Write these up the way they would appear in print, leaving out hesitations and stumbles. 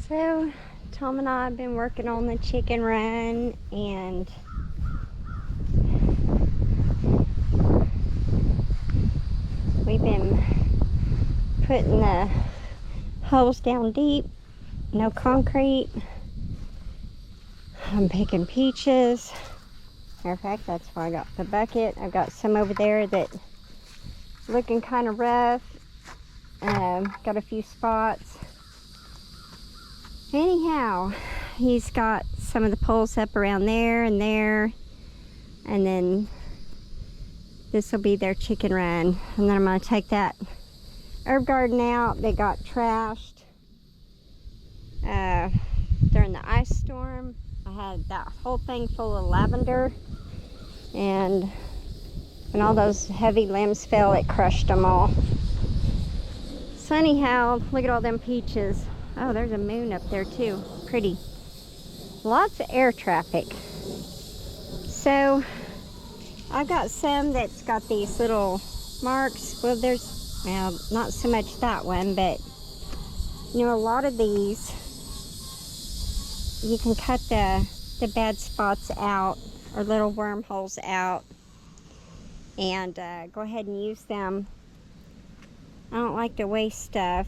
So Tom and I have been working on the chicken run, and we've been putting the holes down deep, no concrete. I'm picking peaches. Matter of fact, that's why I got the bucket. I've got some over there that looking kind of rough. Got a few spots. Anyhow, he's got some of the poles up around there, and then this will be their chicken run. And then I'm going to take that herb garden out. They got trashed during the ice storm. I had that whole thing full of lavender, and when all those heavy limbs fell, it crushed them all. So anyhow, look at all them peaches. Oh, there's a moon up there too. Pretty. Lots of air traffic. So I've got some that's got these little marks. Well, there's, well, not so much that one, but you know, a lot of these, you can cut the bad spots out, or little wormholes out, and go ahead and use them. I don't like to waste stuff.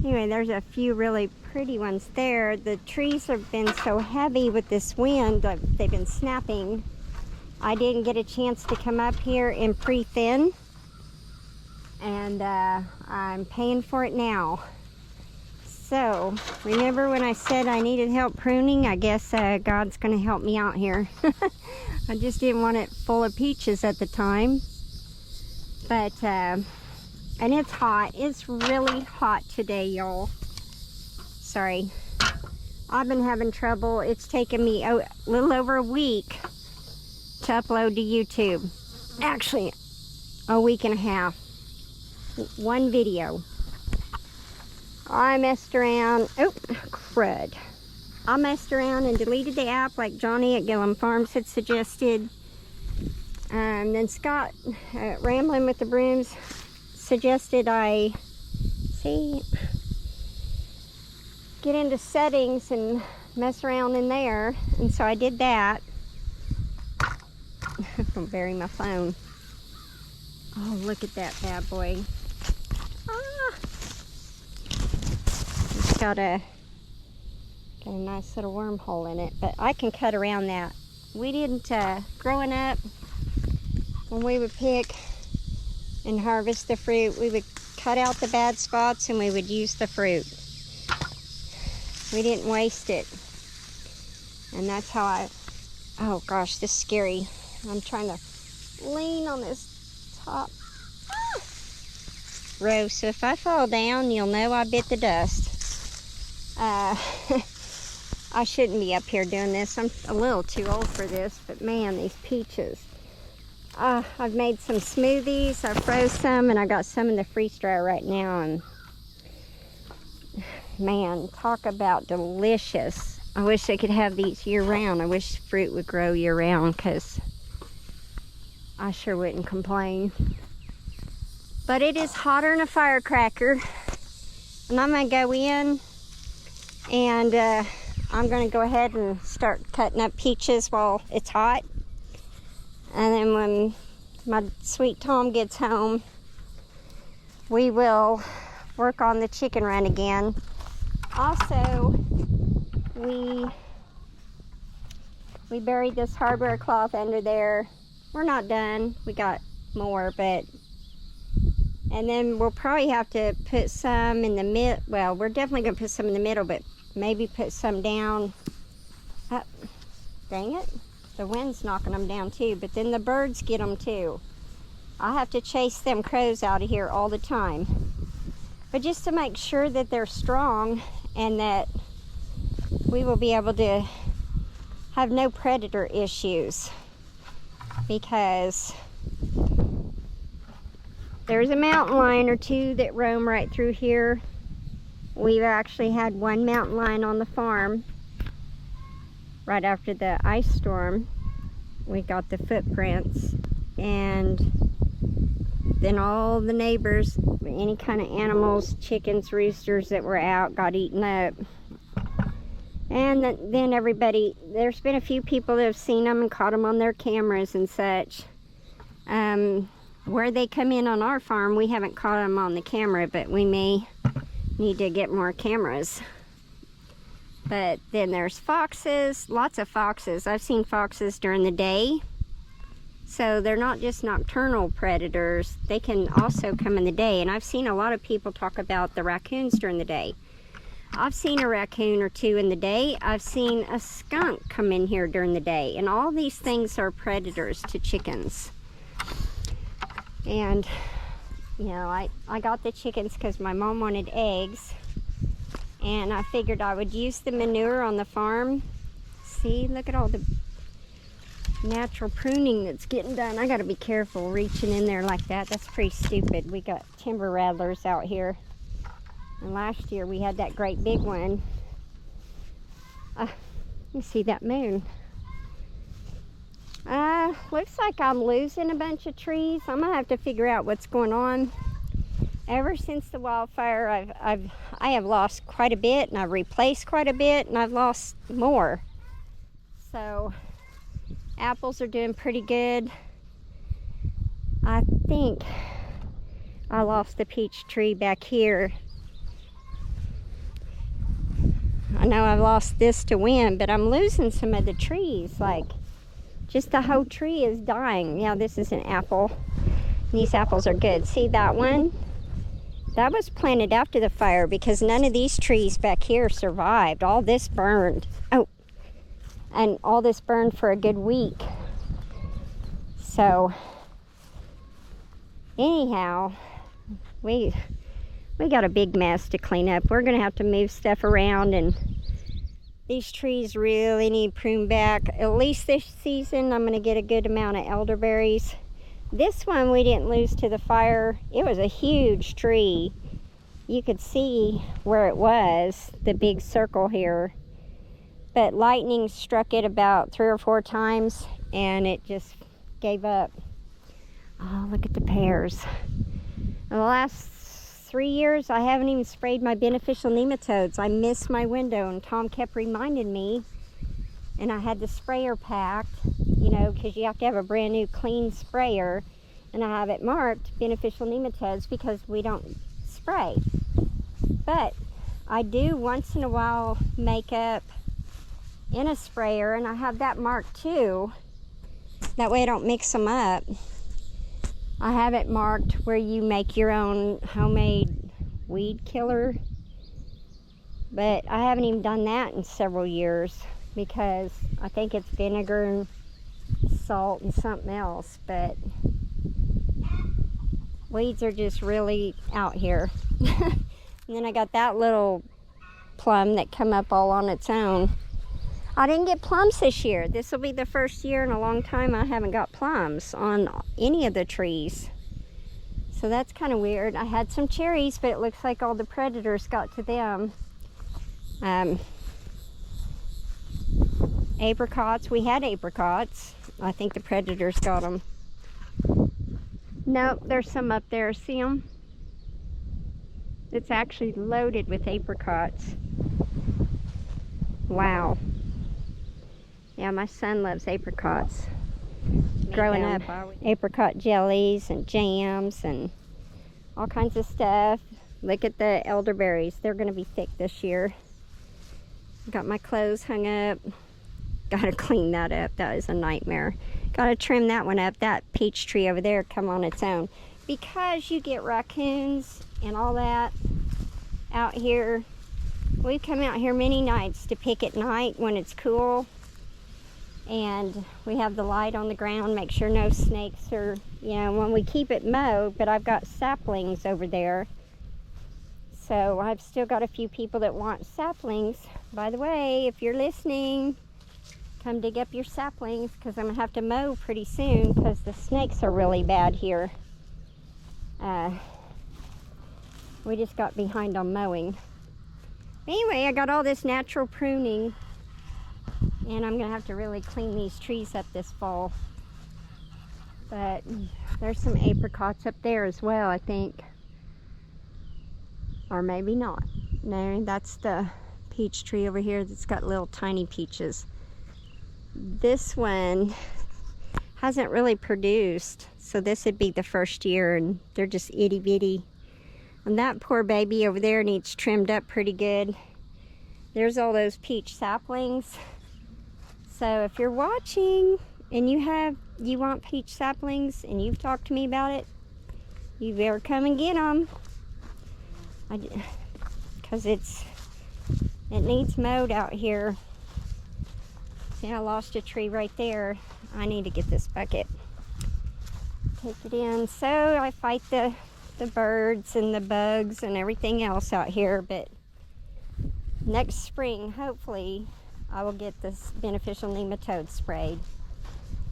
Anyway, there's a few really pretty ones there. The trees have been so heavy with this wind, they've been snapping. I didn't get a chance to come up here and pre-thin, and I'm paying for it now. So, remember when I said I needed help pruning? I guess God's going to help me out here. I just didn't want it full of peaches at the time. But, and it's hot. It's really hot today, y'all. Sorry. I've been having trouble. It's taken me a little over a week to upload to YouTube. Actually, a week and a half. One video. I messed around. Oh, crud. I messed around and deleted the app like Johnny at Gillum Farms had suggested. Then Scott, Rambling with the Brooms, suggested I get into settings and mess around in there, and so I did that. I'm gonna bury my phone. Oh, look at that bad boy. It's got a nice little wormhole in it, but I can cut around that. We didn't, growing up, when we would pick and harvest the fruit, we would cut out the bad spots and we would use the fruit. We didn't waste it. And that's how oh gosh, this is scary. I'm trying to lean on this top row, so if I fall down, you'll know I bit the dust. I shouldn't be up here doing this. I'm a little too old for this, but man, these peaches. I've made some smoothies. I froze some, and I got some in the freeze dryer right now, and man, talk about delicious. I wish I could have these year round. I wish fruit would grow year round, because I sure wouldn't complain. But it is hotter than a firecracker, and I'm gonna go in, and I'm gonna go ahead and start cutting up peaches while it's hot. And then when my sweet Tom gets home, we will work on the chicken run again. Also, we buried this hardware cloth under there. We're not done. We got more, but and then we'll probably have to put some in the mid. Well, we're definitely gonna put some in the middle, but maybe put some down. Dang it. The wind's knocking them down too, but then the birds get them too. I have to chase them crows out of here all the time. But just to make sure that they're strong and that we will be able to have no predator issues, because there's a mountain lion or two that roam right through here. We've actually had one mountain lion on the farm. Right after the ice storm, we got the footprints, and then all the neighbors, any kind of animals, chickens, roosters that were out got eaten up. And then everybody, there's been a few people that have seen them and caught them on their cameras and such. Where they come in on our farm, we haven't caught them on the camera, but we may need to get more cameras. But then there's foxes, lots of foxes. I've seen foxes during the day. So they're not just nocturnal predators, they can also come in the day. And I've seen a lot of people talk about the raccoons during the day. I've seen a raccoon or two in the day. I've seen a skunk come in here during the day. And all these things are predators to chickens. And, you know, I got the chickens because my mom wanted eggs. And I figured I would use the manure on the farm. See, look at all the natural pruning that's getting done. I gotta be careful reaching in there like that. That's pretty stupid. We got timber rattlers out here. And last year we had that great big one. You see that moon. Looks like I'm losing a bunch of trees. I'm gonna have to figure out what's going on. Ever since the wildfire, I have lost quite a bit, and I've replaced quite a bit, and I've lost more. So apples are doing pretty good. I think I lost the peach tree back here. I know I've lost this to wind, but I'm losing some of the trees. Like, just the whole tree is dying. Yeah, this is an apple. These apples are good. See that one? That was planted after the fire because none of these trees back here survived. All this burned. Oh, and all this burned for a good week. So, anyhow, we got a big mess to clean up. We're gonna have to move stuff around, and these trees really need pruned back. At least this season, I'm gonna get a good amount of elderberries. This one we didn't lose to the fire. It was a huge tree. You could see where it was, the big circle here. But lightning struck it about 3 or 4 times and it just gave up. Oh, look at the pears. In the last 3 years, I haven't even sprayed my beneficial nematodes. I missed my window, and Tom kept reminding me, and I had the sprayer packed, you know, because you have to have a brand new clean sprayer, and I have it marked beneficial nematodes because we don't spray. But I do once in a while make up in a sprayer, and I have that marked too. That way I don't mix them up. I have it marked where you make your own homemade weed killer, but I haven't even done that in several years because I think it's vinegar and salt and something else, but weeds are just really out here. And then I got that little plum that come up all on its own. I didn't get plums this year. This will be the first year in a long time I haven't got plums on any of the trees. So that's kind of weird. I had some cherries, but it looks like all the predators got to them. Apricots, we had apricots. I think the predators got them. Nope, there's some up there. See them? It's actually loaded with apricots. Wow. Yeah, my son loves apricots. Growing up, apricot jellies and jams and all kinds of stuff. Look at the elderberries. They're going to be thick this year. Got my clothes hung up. Got to clean that up. That is a nightmare. Got to trim that one up. That peach tree over there come on its own. Because you get raccoons and all that out here. We come out here many nights to pick at night when it's cool. And we have the light on the ground, make sure no snakes are, you know, when we keep it mowed, but I've got saplings over there. So I've still got a few people that want saplings. By the way, if you're listening, come dig up your saplings because I'm going to have to mow pretty soon because the snakes are really bad here. We just got behind on mowing. Anyway, I got all this natural pruning. And I'm going to have to really clean these trees up this fall. But there's some apricots up there as well, I think. Or maybe not. No, that's the peach tree over here that's got little tiny peaches. This one hasn't really produced, so this would be the first year, and they're just itty bitty. And that poor baby over there needs trimmed up pretty good. There's all those peach saplings. So if you're watching and you want peach saplings and you've talked to me about it, you better come and get them. Because it needs mowed out here. See, I lost a tree right there. I need to get this bucket. Take it in. So I fight the birds and the bugs and everything else out here, but next spring, hopefully, I will get this beneficial nematode sprayed,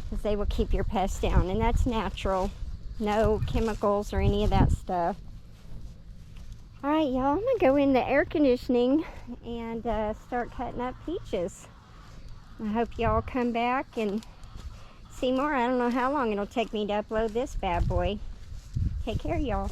because they will keep your pests down, and that's natural. No chemicals or any of that stuff. All right, y'all, I'm gonna go in the air conditioning and start cutting up peaches. I hope y'all come back and see more. I don't know how long it'll take me to upload this bad boy. Take care, y'all.